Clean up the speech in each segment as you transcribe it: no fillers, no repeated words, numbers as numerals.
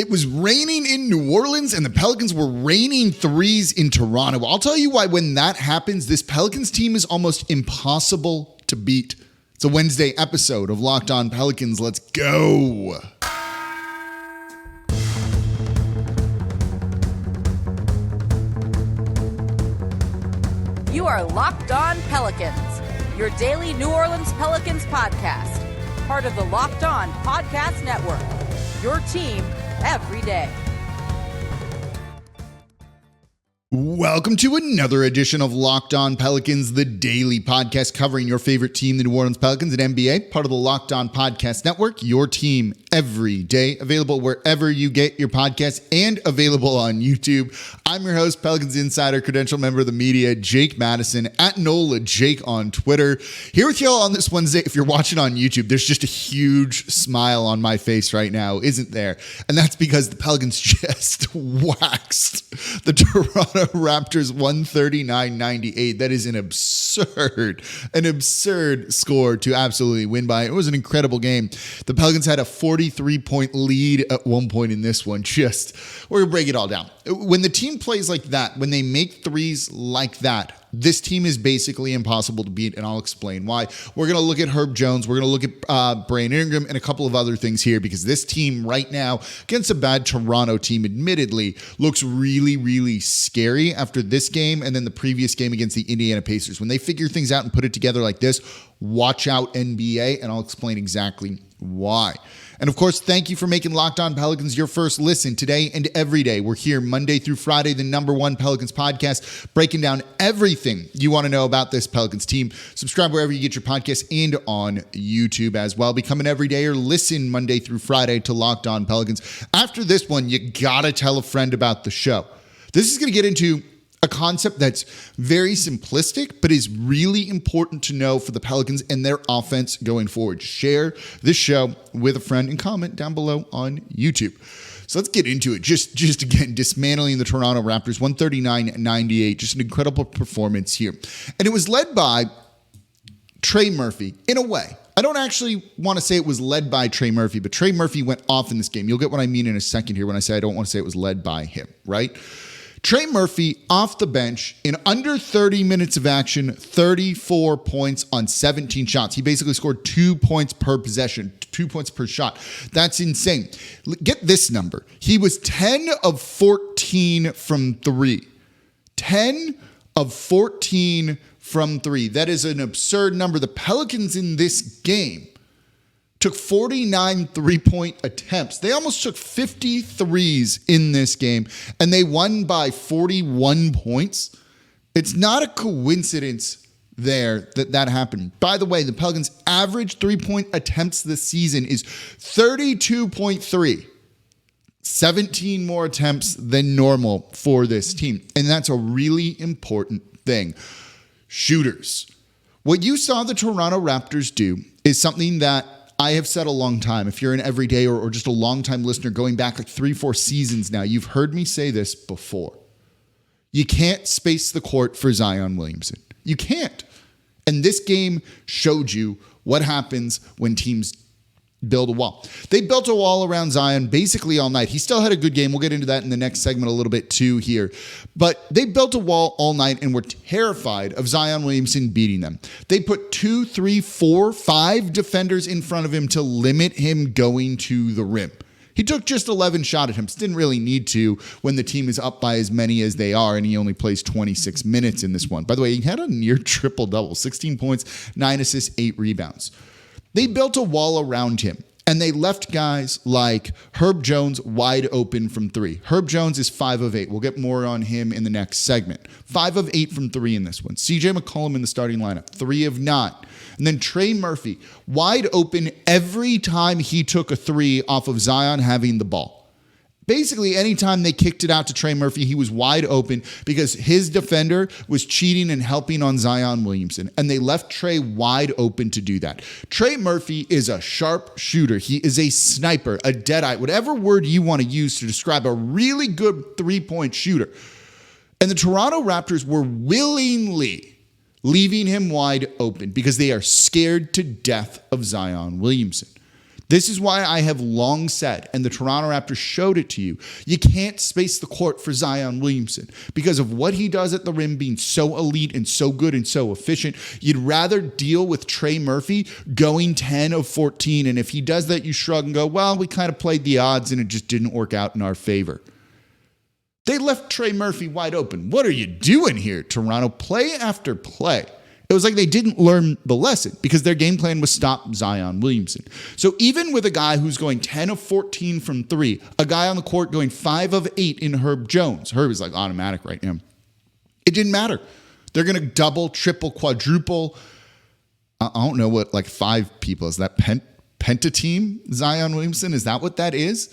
It was raining in New Orleans, and the Pelicans were raining threes in Toronto. I'll tell you why when that happens, this Pelicans team is almost impossible to beat. It's a Wednesday episode of Locked On Pelicans. Let's go. You are Locked On Pelicans, your daily New Orleans Pelicans podcast, part of the Locked On Podcast Network, your team every day. Welcome to another edition of Locked On Pelicans, the daily podcast covering your favorite team, the New Orleans Pelicans and NBA, part of the Locked On Podcast Network, your team every day, available wherever you get your podcasts and available on YouTube. I'm your host, Pelicans Insider, credential member of the media, Jake Madison, at NOLA Jake on Twitter. Here with y'all on this Wednesday. If you're watching on YouTube, there's just a huge smile on my face right now, isn't there? And that's because the Pelicans just waxed the Toronto Raptors 139-98. That is an absurd score to absolutely win by. It was an incredible game. The Pelicans had a 43-point lead at one point in this one. We're going to break it all down. When the team plays like that, when they make threes like that, this team is basically impossible to beat, and I'll explain why. We're going to look at Herb Jones. We're going to look at Brandon Ingram and a couple of other things here, because this team right now, against a bad Toronto team, admittedly, looks really, really scary after this game and then the previous game against the Indiana Pacers. When they figure things out and put it together like this, watch out NBA, and I'll explain exactly why. And of course, thank you for making Locked On Pelicans your first listen today and every day. We're here Monday through Friday, the #1 Pelicans podcast, breaking down everything you want to know about this Pelicans team. Subscribe wherever you get your podcasts and on YouTube as well. Become an everydayer. Listen Monday through Friday to Locked On Pelicans. After this one, you gotta tell a friend about the show. This is going to get into a concept that's very simplistic, but is really important to know for the Pelicans and their offense going forward. Share this show with a friend and comment down below on YouTube. So let's get into it. Just again, dismantling the Toronto Raptors, 139-98. Just an incredible performance here. And it was led by Trey Murphy, in a way. I don't actually want to say it was led by Trey Murphy, but Trey Murphy went off in this game. You'll get what I mean in a second here when I say I don't want to say it was led by him, right? Trey Murphy off the bench in under 30 minutes of action, 34 points on 17 shots. He basically scored 2 points per possession, 2 points per shot. That's insane. Get this number. He was 10 of 14 from three. 10 of 14 from three. That is an absurd number. The Pelicans in this game took 49 three-point attempts. They almost took 50 threes in this game, and they won by 41 points. It's not a coincidence there that happened. By the way, the Pelicans' average three-point attempts this season is 32.3. 17 more attempts than normal for this team, and that's a really important thing. Shooters. What you saw the Toronto Raptors do is something that I have said a long time. If you're an everyday or just a long-time listener going back like 3-4 seasons now, you've heard me say this before. You can't space the court for Zion Williamson. You can't. And this game showed you what happens when teams build a wall. They built a wall around Zion basically all night. He still had a good game. We'll get into that in the next segment a little bit too here. But they built a wall all night and were terrified of Zion Williamson beating them. They put 2, 3, 4, 5 defenders in front of him to limit him going to the rim. He took just 11 shot attempts. Didn't really need to when the team is up by as many as they are, and he only plays 26 minutes in this one. By the way, he had a near triple-double, 16 points, 9 assists, 8 rebounds. They built a wall around him, and they left guys like Herb Jones wide open from three. Herb Jones is 5 of 8. We'll get more on him in the next segment. 5 of 8 from three in this one. CJ McCollum in the starting lineup, 3 of 9. And then Trey Murphy, wide open every time he took a three off of Zion having the ball. Basically, anytime they kicked it out to Trey Murphy, he was wide open because his defender was cheating and helping on Zion Williamson, and they left Trey wide open to do that. Trey Murphy is a sharp shooter. He is a sniper, a deadeye, whatever word you want to use to describe a really good three-point shooter. And the Toronto Raptors were willingly leaving him wide open because they are scared to death of Zion Williamson. This is why I have long said, and the Toronto Raptors showed it to you, you can't space the court for Zion Williamson because of what he does at the rim being so elite and so good and so efficient. You'd rather deal with Trey Murphy going 10 of 14, and if he does that, you shrug and go, well, we kind of played the odds and it just didn't work out in our favor. They left Trey Murphy wide open. What are you doing here, Toronto? Play after play. It was like they didn't learn the lesson because their game plan was stop Zion Williamson. So even with a guy who's going 10 of 14 from three, a guy on the court going 5 of 8 in Herb Jones. Herb is like automatic right now. It didn't matter. They're going to double, triple, quadruple. I don't know what like 5 people. Is that Penta team Zion Williamson? Is that what that is?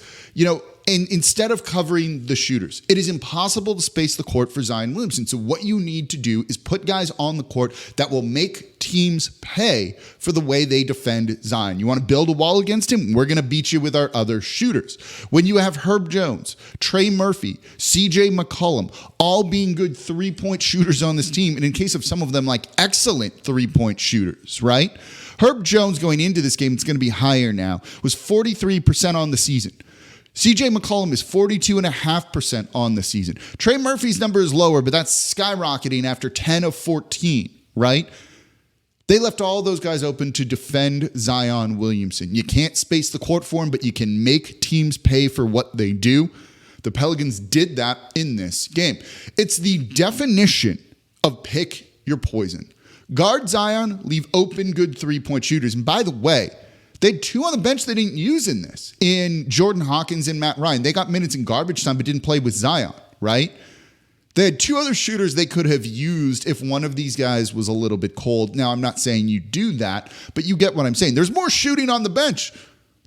And instead of covering the shooters, it is impossible to space the court for Zion Williamson. So what you need to do is put guys on the court that will make teams pay for the way they defend Zion. You want to build a wall against him? We're going to beat you with our other shooters. When you have Herb Jones, Trey Murphy, CJ McCollum, all being good three-point shooters on this team, and in case of some of them, like excellent three-point shooters, right? Herb Jones going into this game, it's going to be higher now, was 43% on the season. CJ McCollum is 42.5% on the season. Trey Murphy's number is lower, but that's skyrocketing after 10 of 14, right? They left all those guys open to defend Zion Williamson. You can't space the court for him, but you can make teams pay for what they do. The Pelicans did that in this game. It's the definition of pick your poison. Guard Zion, leave open good three-point shooters. And by the way, they had 2 on the bench they didn't use in this, in Jordan Hawkins and Matt Ryan. They got minutes in garbage time but didn't play with Zion, right? They had 2 other shooters they could have used if one of these guys was a little bit cold. Now, I'm not saying you do that, but you get what I'm saying. There's more shooting on the bench.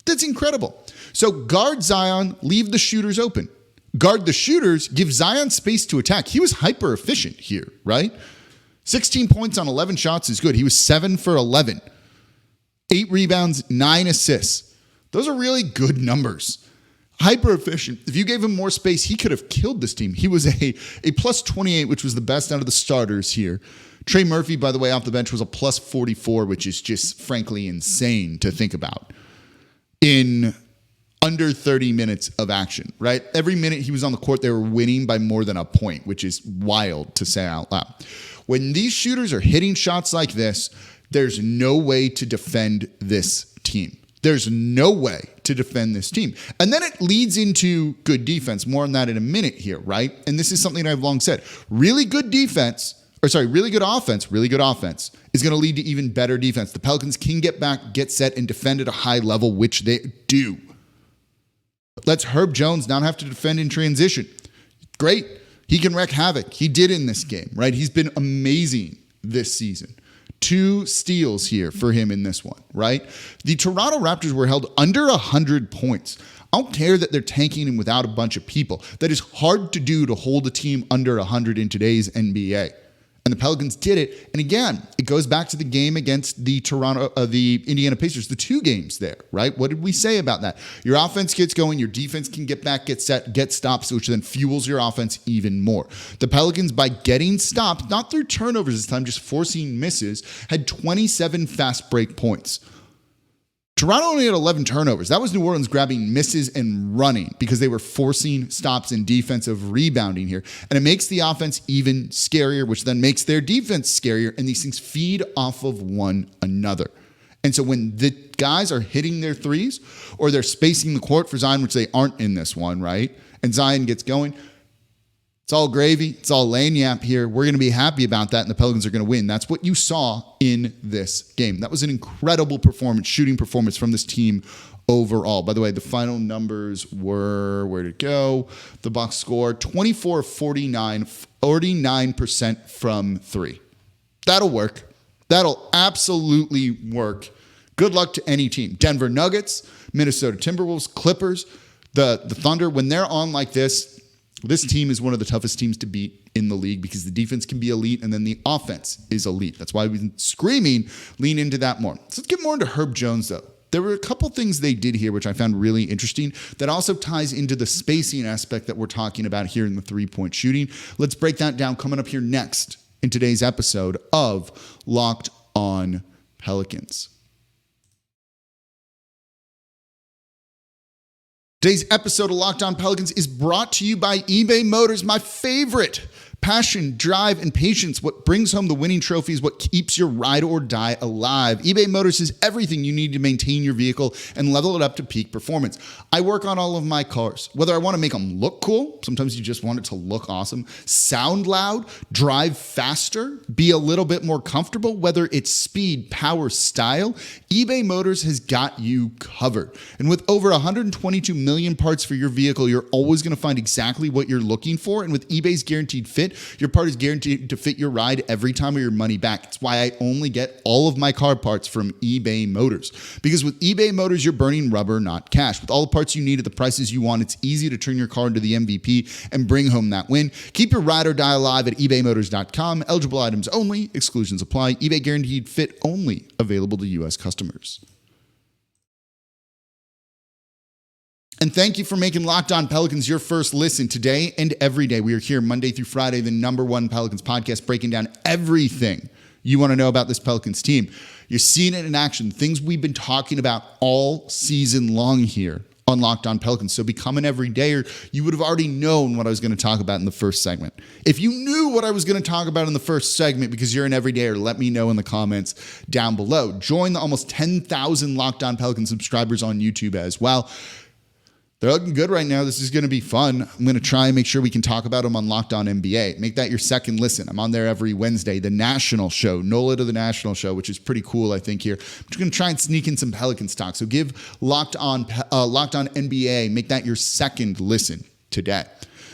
That's incredible. So guard Zion, leave the shooters open. Guard the shooters, give Zion space to attack. He was hyper efficient here, right? 16 points on 11 shots is good. He was 7 for 11. 8 rebounds, 9 assists. Those are really good numbers. Hyper efficient. If you gave him more space, he could have killed this team. He was a plus 28, which was the best out of the starters here. Trey Murphy, by the way, off the bench was a plus 44, which is just frankly insane to think about in under 30 minutes of action, right? Every minute he was on the court, they were winning by more than a point, which is wild to say out loud. When these shooters are hitting shots like this, there's no way to defend this team. There's no way to defend this team. And then it leads into good defense. More on that in a minute here, right? And this is something I've long said. Really good offense is going to lead to even better defense. The Pelicans can get back, get set, and defend at a high level, which they do. Let's Herb Jones not have to defend in transition. Great. He can wreak havoc. He did in this game, right? He's been amazing this season. 2 steals here for him in this one, right? The Toronto Raptors were held under 100 points. I don't care that they're tanking him without a bunch of people. That is hard to do, to hold a team under 100 in today's NBA. And the Pelicans did it. And again, it goes back to the game against the Indiana Pacers, the 2 games there, right? What did we say about that? Your offense gets going, your defense can get back, get set, get stops, which then fuels your offense even more. The Pelicans, by getting stopped, not through turnovers this time, just forcing misses, had 27 fast break points. Toronto only had 11 turnovers. That was New Orleans grabbing misses and running because they were forcing stops and defensive rebounding here. And it makes the offense even scarier, which then makes their defense scarier. And these things feed off of one another. And so when the guys are hitting their threes or they're spacing the court for Zion, which they aren't in this one, right? And Zion gets going, it's all gravy. It's all lagniappe here. We're going to be happy about that, and the Pelicans are going to win. That's what you saw in this game. That was an incredible performance, shooting performance from this team overall. By the way, the final numbers were, where'd it go? The box score, 24 49, 49% from 3. That'll work. That'll absolutely work. Good luck to any team. Denver Nuggets, Minnesota Timberwolves, Clippers, the Thunder, when they're on like this team is one of the toughest teams to beat in the league because the defense can be elite and then the offense is elite. That's why we've been screaming, lean into that more. So let's get more into Herb Jones, though. There were a couple things they did here, which I found really interesting, that also ties into the spacing aspect that we're talking about here in the three-point shooting. Let's break that down coming up here next in today's episode of Locked On Pelicans. Today's episode of Locked On Pelicans is brought to you by eBay Motors, my favorite. Passion, drive, and patience. What brings home the winning trophy is what keeps your ride or die alive. eBay Motors is everything you need to maintain your vehicle and level it up to peak performance. I work on all of my cars. Whether I want to make them look cool, sometimes you just want it to look awesome, sound loud, drive faster, be a little bit more comfortable, whether it's speed, power, style, eBay Motors has got you covered. And with over 122 million parts for your vehicle, you're always going to find exactly what you're looking for. And with eBay's Guaranteed Fit, your part is guaranteed to fit your ride every time or your money back. It's why I only get all of my car parts from eBay Motors. Because with eBay Motors, you're burning rubber, not cash. With all the parts you need at the prices you want, it's easy to turn your car into the MVP and bring home that win. Keep your ride or die alive at ebaymotors.com. Eligible items only. Exclusions apply. eBay Guaranteed Fit only. Available to U.S. customers. And thank you for making Locked On Pelicans your first listen today and every day. We are here Monday through Friday, the #1 Pelicans podcast, breaking down everything you want to know about this Pelicans team. You're seeing it in action, things we've been talking about all season long here on Locked On Pelicans. So become an everydayer. You would have already known what I was going to talk about in the first segment. If you knew what I was going to talk about in the first segment because you're an everydayer, let me know in the comments down below. Join the almost 10,000 Locked On Pelicans subscribers on YouTube as well. They're looking good right now. This is going to be fun. I'm going to try and make sure we can talk about them on Locked On NBA. Make that your second listen. I'm on there every Wednesday. The national show, NOLA to the national show, which is pretty cool, I think, here. I'm just going to try and sneak in some Pelicans talk. So give Locked On NBA, make that your second listen today.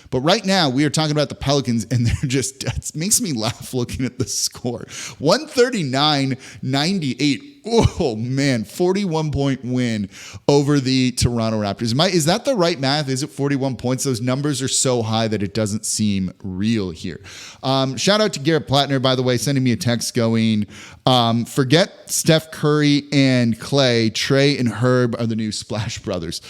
But right now, we are talking about the Pelicans, and they're just, it makes me laugh looking at the score. 139-98. Oh, man, 41-point win over the Toronto Raptors. Is that the right math? Is it 41 points? Those numbers are so high that it doesn't seem real here. Shout out to Garrett Plattner, by the way, sending me a text going, forget Steph Curry and Clay. Trey and Herb are the new Splash Brothers.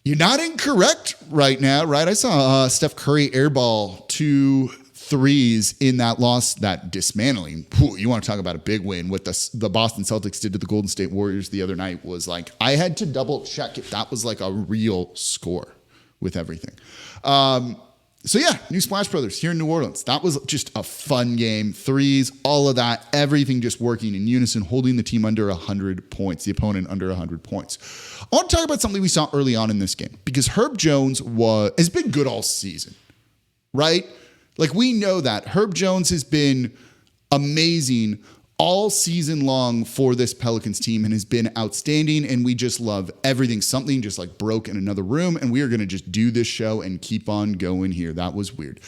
You're not incorrect right now, right? I saw Steph Curry airball 2 threes in that loss, that dismantling. You want to talk about a big win. What the Boston Celtics did to the Golden State Warriors the other night was like, I had to double check if that was like a real score with everything. So yeah, new Splash Brothers here in New Orleans. That was just a fun game. Threes, all of that, everything just working in unison, holding the team under 100 points, the opponent under 100 points. I want to talk about something we saw early on in this game because Herb Jones has been good all season, right? Like we know that. Herb Jones has been amazing all season long for this Pelicans team and has been outstanding, and we just love everything. Something just like broke in another room, and we are going to just do this show and keep on going here. That was weird.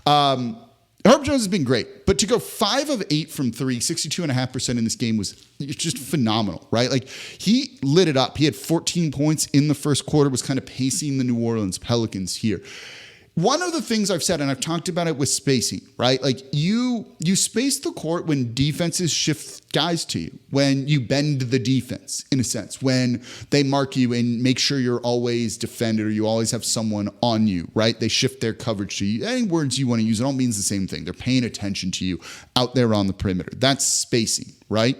Herb Jones has been great, but to go 5 of 8 from 3, 62.5% in this game was just phenomenal, right? Like he lit it up. He had 14 points in the first quarter, was kind of pacing the New Orleans Pelicans here. One of the things I've said, and I've talked about it with spacing, right? Like you space the court when defenses shift guys to you, when you bend the defense, in a sense, when they mark you and make sure you're always defended or you always have someone on you, right? They shift their coverage to you. Any words you want to use, it all means the same thing. They're paying attention to you out there on the perimeter. That's spacing, right?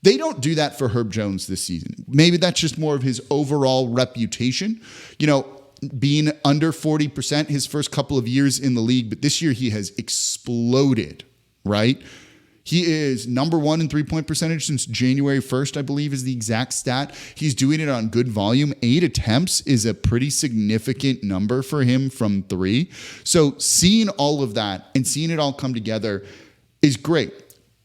They don't do that for Herb Jones this season. Maybe that's just more of his overall reputation. You know, being under 40% his first couple of years in the league, but this year he has exploded, right? He is #1 in three-point percentage since January 1st, I believe is the exact stat. He's doing it on good volume. 8 attempts is a pretty significant number for him from 3. So seeing all of that and seeing it all come together is great,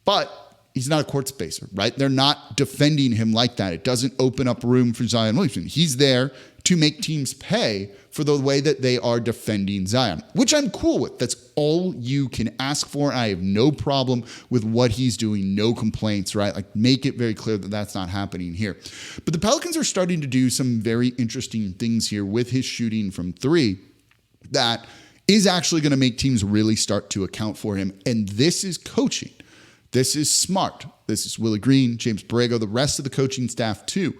but he's not a court spacer, right? They're not defending him like that. It doesn't open up room for Zion Williamson. He's there to make teams pay for the way that they are defending Zion, which I'm cool with. That's all you can ask for. I have no problem with what he's doing. No complaints, right? Like make it very clear that that's not happening here. But the Pelicans are starting to do some very interesting things here with his shooting from 3 that is actually going to make teams really start to account for him. And this is coaching. This is smart. This is Willie Green, James Borrego, the rest of the coaching staff too.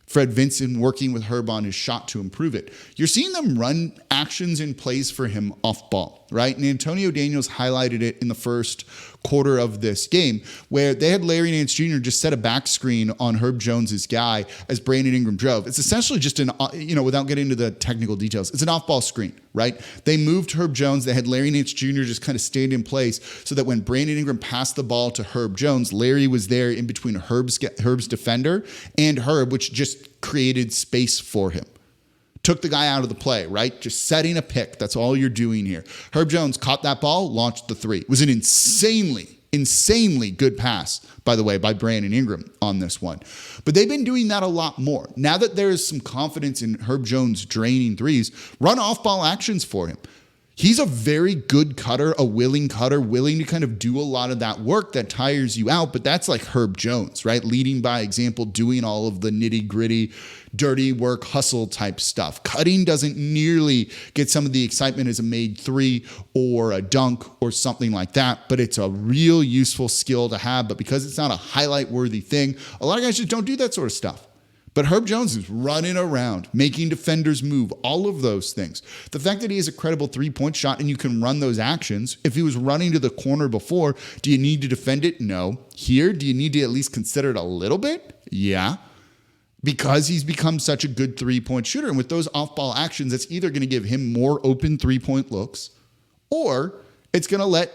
Fred Vinson working with Herb on his shot to improve it. You're seeing them run actions and plays for him off ball. right? And Antonio Daniels highlighted it in the first quarter of this game, where they had Larry Nance Jr. just set a back screen on Herb Jones's guy as Brandon Ingram drove. It's essentially just without getting into the technical details, it's an off-ball screen, right? They moved Herb Jones. They had Larry Nance Jr. just kind of stand in place so that when Brandon Ingram passed the ball to Herb Jones, Larry was there in between Herb's defender and Herb, which just created space for him. Took the guy out of the play, right? Just setting a pick. That's all you're doing here. Herb Jones caught that ball, launched the three. It was an insanely good pass, by the way, by Brandon Ingram on this one. But they've been doing that a lot more. Now that there is some confidence in Herb Jones draining threes, run off-ball actions for him. He's a very good cutter, willing to kind of do a lot of that work that tires you out, but that's like Herb Jones, right? Leading by example, doing all of the nitty-gritty, dirty work, hustle type stuff. Cutting doesn't nearly get some of the excitement as a made three or a dunk or something like that, but it's a real useful skill to have. But because it's not a highlight-worthy thing, a lot of guys just don't do that sort of stuff. But Herb Jones is running around, making defenders move, all of those things. The fact that he has a credible three-point shot and you can run those actions. If he was running to the corner before, do you need to defend it? No. Here, do you need to at least consider it a little bit? Yeah. Because he's become such a good three-point shooter. And with those off-ball actions, it's either going to give him more open three-point looks, or it's going to let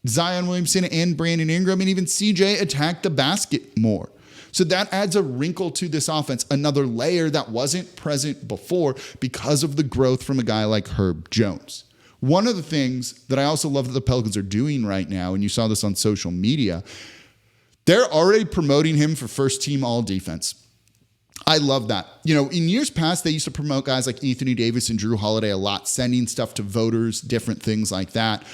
Zion Williamson and Brandon Ingram and even CJ attack the basket more. So that adds a wrinkle to this offense, another layer that wasn't present before because of the growth from a guy like Herb Jones. One of the things that I also love that the Pelicans are doing right now, and you saw this on social media, they're already promoting him for first team all defense. I love that. In years past, they used to promote guys like Anthony Davis and Drew Holiday a lot, sending stuff to voters, different things like that,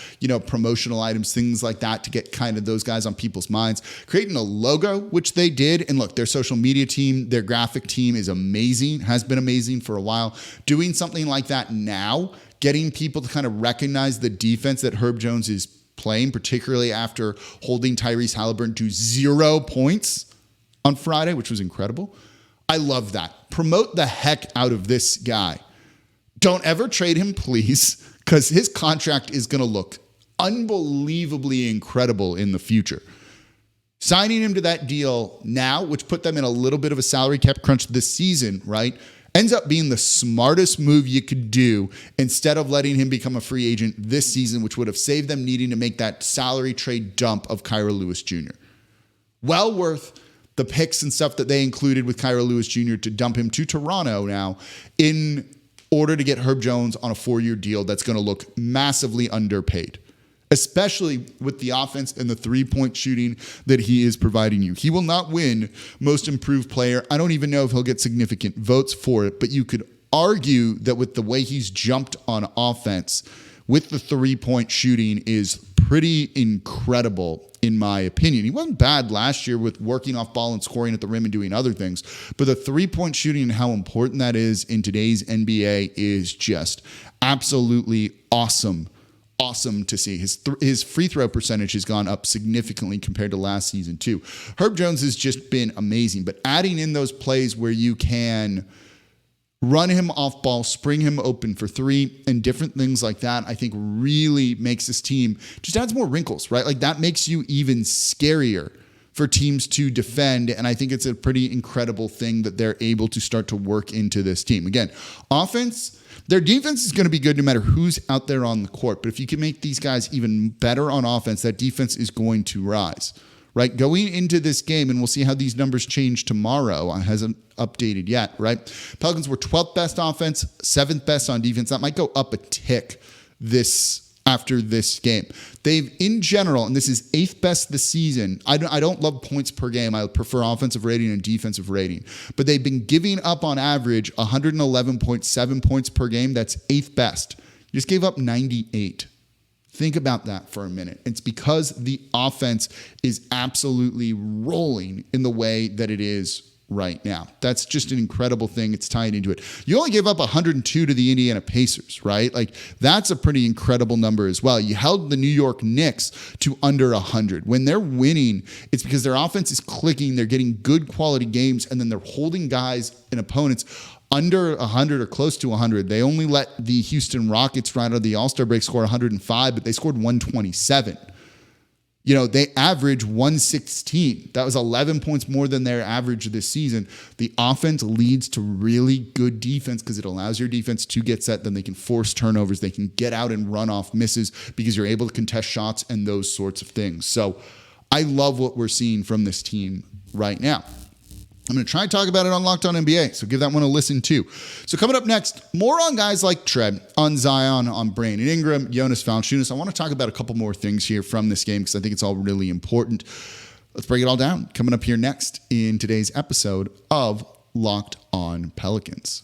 promotional items, things like that to get kind of those guys on people's minds, creating a logo, which they did. And look, their social media team, their graphic team is amazing, has been amazing for a while. Doing something like that now, getting people to kind of recognize the defense that Herb Jones is playing, particularly after holding Tyrese Halliburton to 0 points on Friday, which was incredible. I love that. Promote the heck out of this guy. Don't ever trade him, please, because his contract is going to look unbelievably incredible in the future. Signing him to that deal now, which put them in a little bit of a salary cap crunch this season, right, ends up being the smartest move you could do instead of letting him become a free agent this season, which would have saved them needing to make that salary trade dump of Kira Lewis Jr. Well worth the picks and stuff that they included with Kira Lewis Jr. to dump him to Toronto now in order to get Herb Jones on a 4-year deal that's going to look massively underpaid, especially with the offense and the three-point shooting that he is providing you. He will not win most improved player. I don't even know if he'll get significant votes for it, but you could argue that with the way he's jumped on offense with the three-point shooting is pretty incredible in my opinion. He wasn't bad last year with working off ball and scoring at the rim and doing other things, but the three-point shooting and how important that is in today's NBA is just absolutely awesome to see. His free throw percentage has gone up significantly compared to last season too. Herb Jones has just been amazing, but adding in those plays where you can run him off ball, spring him open for three, and different things like that, I think really makes this team, just adds more wrinkles, right? Like that makes you even scarier for teams to defend. And I think it's a pretty incredible thing that they're able to start to work into this team. Again, offense, their defense is going to be good no matter who's out there on the court. But if you can make these guys even better on offense, that defense is going to rise. Right, going into this game, and we'll see how these numbers change tomorrow. It hasn't updated yet, right? Pelicans were 12th best offense, 7th best on defense. That might go up a tick after this game. They've, in general, and this is 8th best this season. I don't love points per game. I prefer offensive rating and defensive rating. But they've been giving up on average 111.7 points per game. That's 8th best. You just gave up 98. Think about that for a minute. It's because the offense is absolutely rolling in the way that it is right now. That's just an incredible thing. It's tied into it. You only gave up 102 to the Indiana Pacers, right? Like that's a pretty incredible number as well. You held the New York Knicks to under 100. When they're winning, it's because their offense is clicking. They're getting good quality games, and then they're holding guys and opponents under 100 or close to 100. They only let the Houston Rockets right out of the All-Star break score 105, but they scored 127. They average 116. That was 11 points more than their average this season. The offense leads to really good defense because it allows your defense to get set. Then they can force turnovers. They can get out and run off misses because you're able to contest shots and those sorts of things. So I love what we're seeing from this team right now. I'm going to try and talk about it on Locked On NBA, so give that one a listen too. So coming up next, more on guys like Trey, on Zion, on Brandon Ingram, Jonas Valanciunas. I want to talk about a couple more things here from this game because I think it's all really important. Let's break it all down. Coming up here next in today's episode of Locked On Pelicans.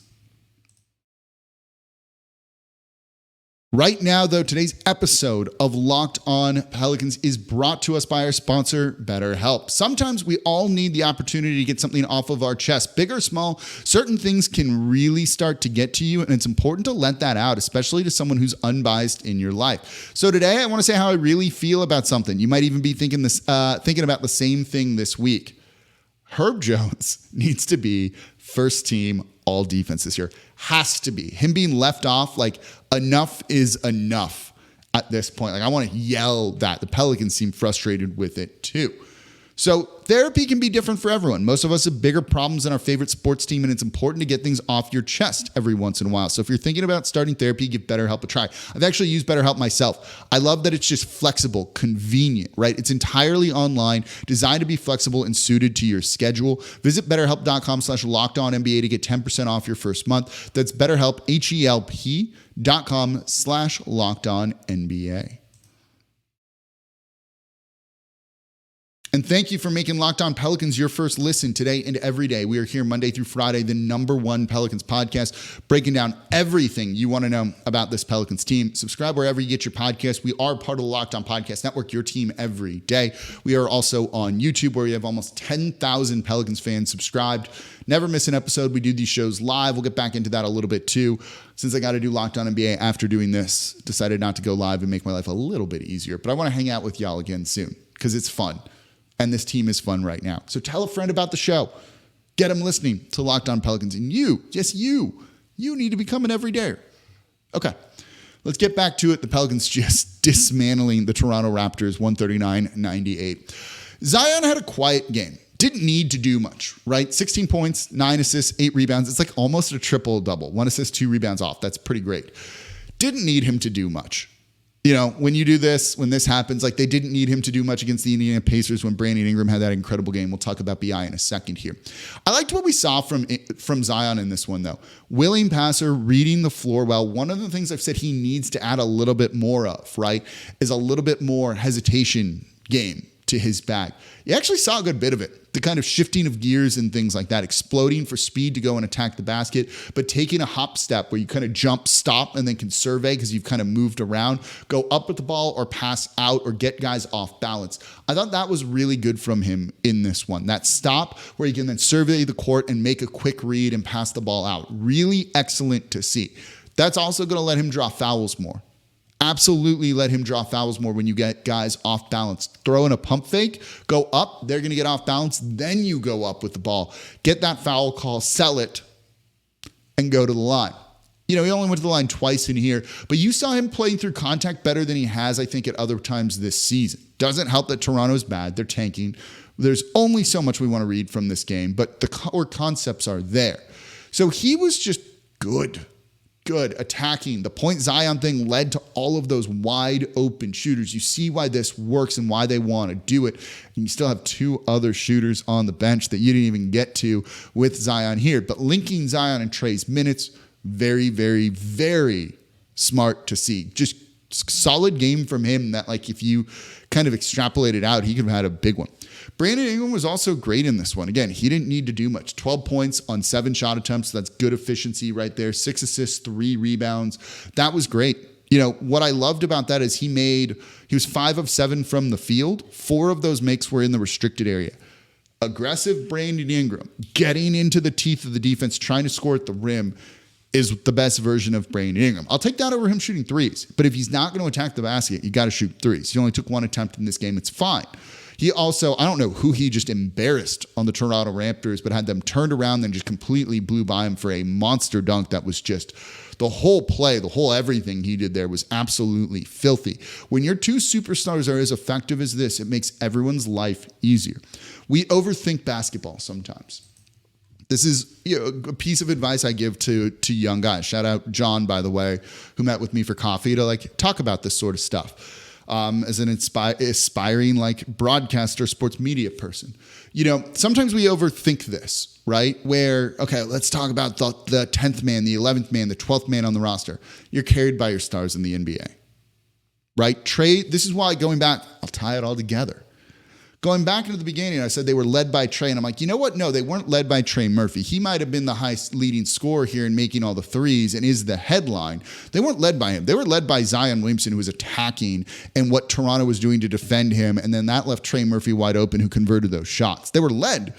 Right now, though, today's episode of Locked On Pelicans is brought to us by our sponsor, BetterHelp. Sometimes we all need the opportunity to get something off of our chest. Big or small, certain things can really start to get to you, and it's important to let that out, especially to someone who's unbiased in your life. So today, I want to say how I really feel about something. You might even be thinking about the same thing this week. Herb Jones needs to be first team all defense this year. Has to be. Him being left off, enough is enough at this point. I want to yell that. The Pelicans seem frustrated with it too. So therapy can be different for everyone. Most of us have bigger problems than our favorite sports team, and it's important to get things off your chest every once in a while. So if you're thinking about starting therapy, give BetterHelp a try. I've actually used BetterHelp myself. I love that it's just flexible, convenient, right? It's entirely online, designed to be flexible and suited to your schedule. Visit BetterHelp.com/LockedOnNBA to get 10% off your first month. That's BetterHelp, HELP.com/LockedOnNBA. And thank you for making Locked On Pelicans your first listen today and every day. We are here Monday through Friday, the #1 Pelicans podcast, breaking down everything you want to know about this Pelicans team. Subscribe wherever you get your podcast. We are part of the Locked On Podcast Network, your team every day. We are also on YouTube, where we have almost 10,000 Pelicans fans subscribed. Never miss an episode. We do these shows live. We'll get back into that a little bit too. Since I got to do Locked On NBA after doing this, decided not to go live and make my life a little bit easier. But I want to hang out with y'all again soon because it's fun. And this team is fun right now. So tell a friend about the show. Get them listening to Locked On Pelicans. And you need to become an everydayer. Okay, let's get back to it. The Pelicans just dismantling the Toronto Raptors 139-98. Zion had a quiet game. Didn't need to do much, right? 16 points, 9 assists, 8 rebounds. It's almost a triple-double. 1 assist, 2 rebounds off. That's pretty great. Didn't need him to do much. When you do this, when this happens, they didn't need him to do much against the Indiana Pacers when Brandon Ingram had that incredible game. We'll talk about BI in a second here. I liked what we saw from Zion in this one, though. Willing passer, reading the floor well. One of the things I've said he needs to add a little bit more of, right, is a little bit more hesitation game to his bag. You actually saw a good bit of it. The kind of shifting of gears and things like that, exploding for speed to go and attack the basket, but taking a hop step where you kind of jump, stop, and then can survey because you've kind of moved around, go up with the ball or pass out or get guys off balance. I thought that was really good from him in this one. That stop where you can then survey the court and make a quick read and pass the ball out. Really excellent to see. That's also going to let him draw fouls more. Absolutely let him draw fouls more when you get guys off balance. Throw in a pump fake, go up, they're going to get off balance, then you go up with the ball. Get that foul call, sell it, and go to the line. He only went to the line twice in here, but you saw him playing through contact better than he has, I think, at other times this season. Doesn't help that Toronto's bad. They're tanking. There's only so much we want to read from this game, but the core concepts are there. So he was just good attacking. The point Zion thing led to all of those wide open shooters. You see why this works and why they want to do it. And you still have 2 other shooters on the bench that you didn't even get to with Zion here. But linking Zion and Trey's minutes, very, very, very smart to see. Just solid game from him that if you kind of extrapolate it out, he could have had a big one. Brandon Ingram was also great in this one. Again, he didn't need to do much. 12 points on 7 shot attempts. That's good efficiency right there. 6 assists, 3 rebounds. That was great. What I loved about that is he was 5 of 7 from the field. 4 of those makes were in the restricted area. Aggressive Brandon Ingram, getting into the teeth of the defense, trying to score at the rim is the best version of Brandon Ingram. I'll take that over him shooting threes. But if he's not going to attack the basket, you got to shoot threes. He only took 1 attempt in this game. It's fine. He also, I don't know who he just embarrassed on the Toronto Raptors, but had them turned around and just completely blew by him for a monster dunk that was just the whole play, the whole everything he did there was absolutely filthy. When your two superstars are as effective as this, it makes everyone's life easier. We overthink basketball sometimes. This is a piece of advice I give to young guys. Shout out John, by the way, who met with me for coffee to talk about this sort of stuff. As an aspiring broadcaster, sports media person. Sometimes we overthink this, right? Where, okay, let's talk about the 10th man, the 11th man, the 12th man on the roster. You're carried by your stars in the NBA, right? Trey, this is why going back, I'll tie it all together. Going back into the beginning, I said they were led by Trey, and I'm like, you know what? No, they weren't led by Trey Murphy. He might have been the highest leading scorer here in making all the threes and is the headline. They weren't led by him. They were led by Zion Williamson, who was attacking and what Toronto was doing to defend him, and then that left Trey Murphy wide open, who converted those shots. They were led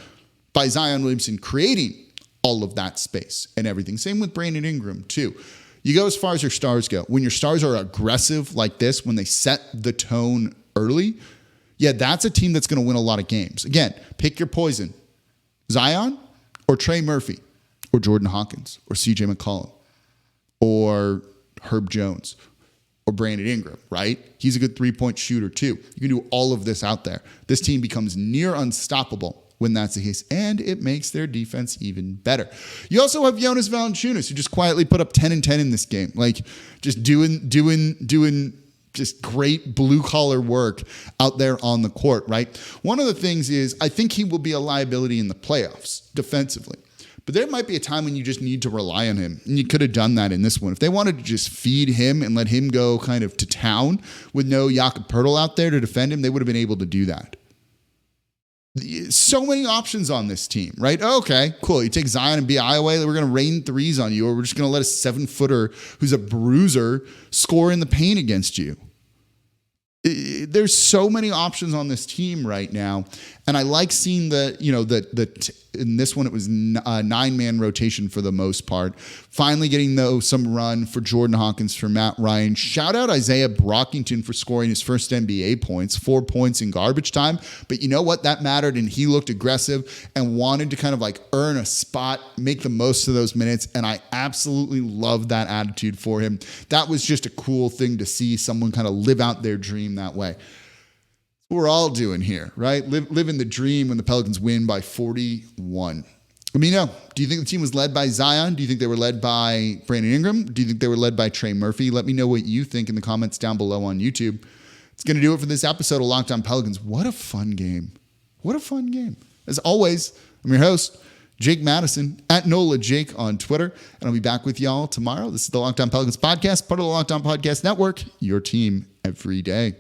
by Zion Williamson creating all of that space and everything. Same with Brandon Ingram, too. You go as far as your stars go. When your stars are aggressive like this, when they set the tone early, yeah, that's a team that's going to win a lot of games. Again, pick your poison. Zion or Trey Murphy or Jordan Hawkins or CJ McCollum or Herb Jones or Brandon Ingram, right? He's a good three-point shooter too. You can do all of this out there. This team becomes near unstoppable when that's the case, and it makes their defense even better. You also have Jonas Valanciunas, who just quietly put up 10 and 10 in this game. Just doing just great blue-collar work out there on the court, right? One of the things is I think he will be a liability in the playoffs defensively. But there might be a time when you just need to rely on him. And you could have done that in this one. If they wanted to just feed him and let him go kind of to town with no Jakob Poeltl out there to defend him, they would have been able to do that. So many options on this team, right? Okay, cool. You take Zion and B.I. away, we're going to rain threes on you, or we're just going to let a 7-footer who's a bruiser score in the paint against you. There's so many options on this team right now, and I like seeing in this one it was a 9-man rotation for the most part. Finally getting some run for Jordan Hawkins, for Matt Ryan. Shout out Isaiah Brockington for scoring his first NBA points, 4 points in garbage time. But you know what? That mattered, and he looked aggressive and wanted to kind of earn a spot, make the most of those minutes, and I absolutely love that attitude for him. That was just a cool thing to see someone kind of live out their dream that way. We're all doing here, right? Living the dream when the Pelicans win by 41. Let me know. Do you think the team was led by Zion? Do you think they were led by Brandon Ingram? Do you think they were led by Trey Murphy? Let me know what you think in the comments down below on YouTube. It's going to do it for this episode of Locked On Pelicans. What a fun game. What a fun game. As always, I'm your host, Jake Madison, at NOLA Jake on Twitter, and I'll be back with y'all tomorrow. This is the Locked On Pelicans podcast, part of the Locked On Podcast Network, your team every day.